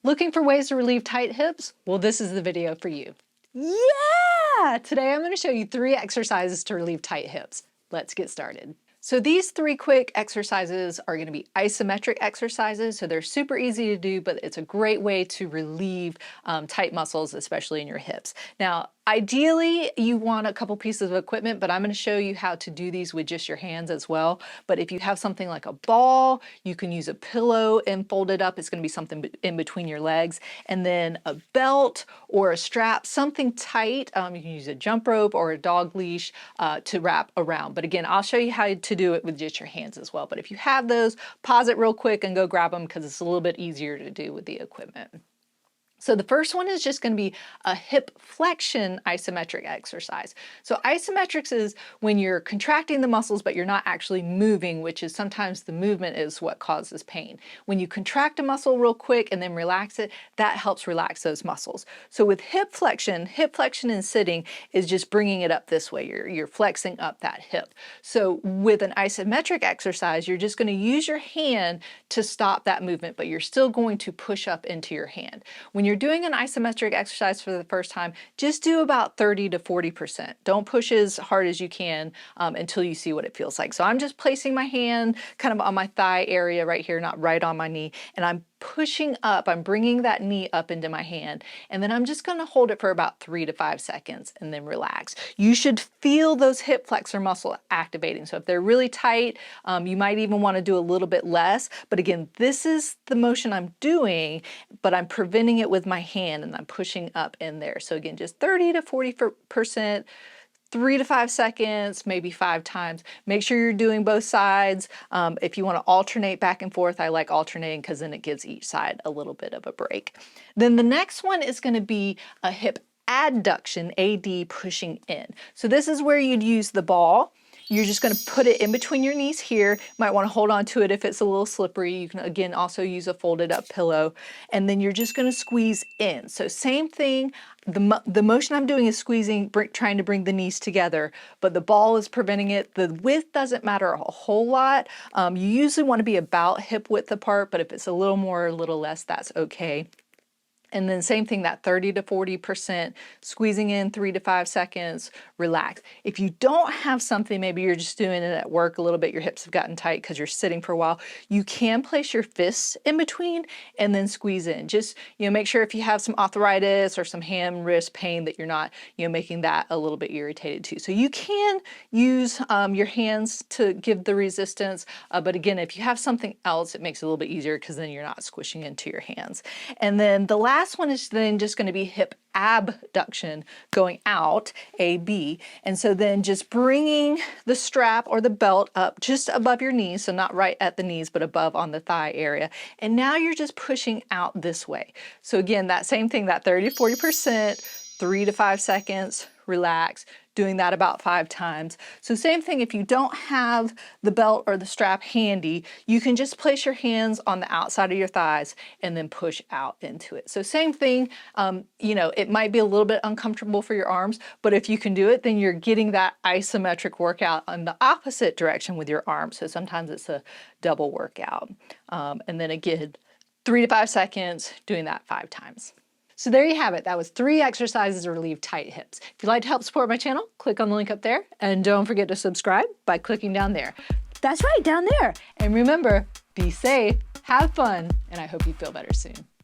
Looking for ways to relieve tight hips? Well, this is the video for you. Yeah! Today I'm going to show you 3 exercises to relieve tight hips. Let's get started. So these 3 quick exercises are going to be isometric exercises. So they're super easy to do, but it's a great way to relieve tight muscles, especially in your hips. Now, ideally, you want a couple pieces of equipment, but I'm going to show you how to do these with just your hands as well. But if you have something like a ball, you can use a pillow and fold it up. It's going to be something in between your legs. And then a belt or a strap, something tight. You can use a jump rope or a dog leash to wrap around. But again, I'll show you how to do it with just your hands as well. But if you have those, pause it real quick and go grab them because it's a little bit easier to do with the equipment. So the first one is just going to be a hip flexion isometric exercise. So isometrics is when you're contracting the muscles, but you're not actually moving, which is sometimes the movement is what causes pain. When you contract a muscle real quick and then relax it, that helps relax those muscles. So with hip flexion in sitting is just bringing it up this way. You're flexing up that hip. So with an isometric exercise, you're just going to use your hand to stop that movement, but you're still going to push up into your hand. When you're doing an isometric exercise for the first time, just do about 30 to 40%. Don't push as hard as you can until you see what it feels like. So I'm just placing my hand kind of on my thigh area right here, not right on my knee, and I'm pushing up, I'm bringing that knee up into my hand, and then I'm just going to hold it for about 3 to 5 seconds and then relax. You should feel those hip flexor muscle activating. So if they're really tight, you might even want to do a little bit less. But again, this is the motion I'm doing, but I'm preventing it with my hand and I'm pushing up in there. So again, just 30 to 40%. 3 to 5 seconds, maybe 5 times. Make sure you're doing both sides. If you want to alternate back and forth, I like alternating because then it gives each side a little bit of a break. Then the next one is going to be a hip adduction, AD, pushing in. So this is where you'd use the ball. You're just going to put it in between your knees here. You might want to hold on to it if it's a little slippery. You can again also use a folded up pillow. And then you're just going to squeeze in. So same thing. The motion I'm doing is squeezing, trying to bring the knees together, but the ball is preventing it. The width doesn't matter a whole lot. You usually want to be about hip width apart, but if it's a little more or a little less, that's okay. And then same thing, that 30 to 40%, squeezing in 3 to 5 seconds, relax. If you don't have something, maybe you're just doing it at work a little bit, your hips have gotten tight because you're sitting for a while, you can place your fists in between and then squeeze in. Just, make sure if you have some arthritis or some hand wrist pain that you're not, making that a little bit irritated too. So you can use your hands to give the resistance, but again, if you have something else, it makes it a little bit easier because then you're not squishing into your hands. And then the last one is then just going to be hip abduction, going out, AB. And so then just bringing the strap or the belt up just above your knees, so not right at the knees, but above on the thigh area. And now you're just pushing out this way. So again, that same thing, that 30 to 40%, 3 to 5 seconds, relax, doing that about 5 times. So same thing, if you don't have the belt or the strap handy, you can just place your hands on the outside of your thighs and then push out into it. So same thing, it might be a little bit uncomfortable for your arms, but if you can do it, then you're getting that isometric workout on the opposite direction with your arms. So sometimes it's a double workout. And then again, 3 to 5 seconds, doing that 5 times. So there you have it. That was 3 exercises to relieve tight hips. If you'd like to help support my channel, click on the link up there. And don't forget to subscribe by clicking down there. That's right, down there. And remember, be safe, have fun, and I hope you feel better soon.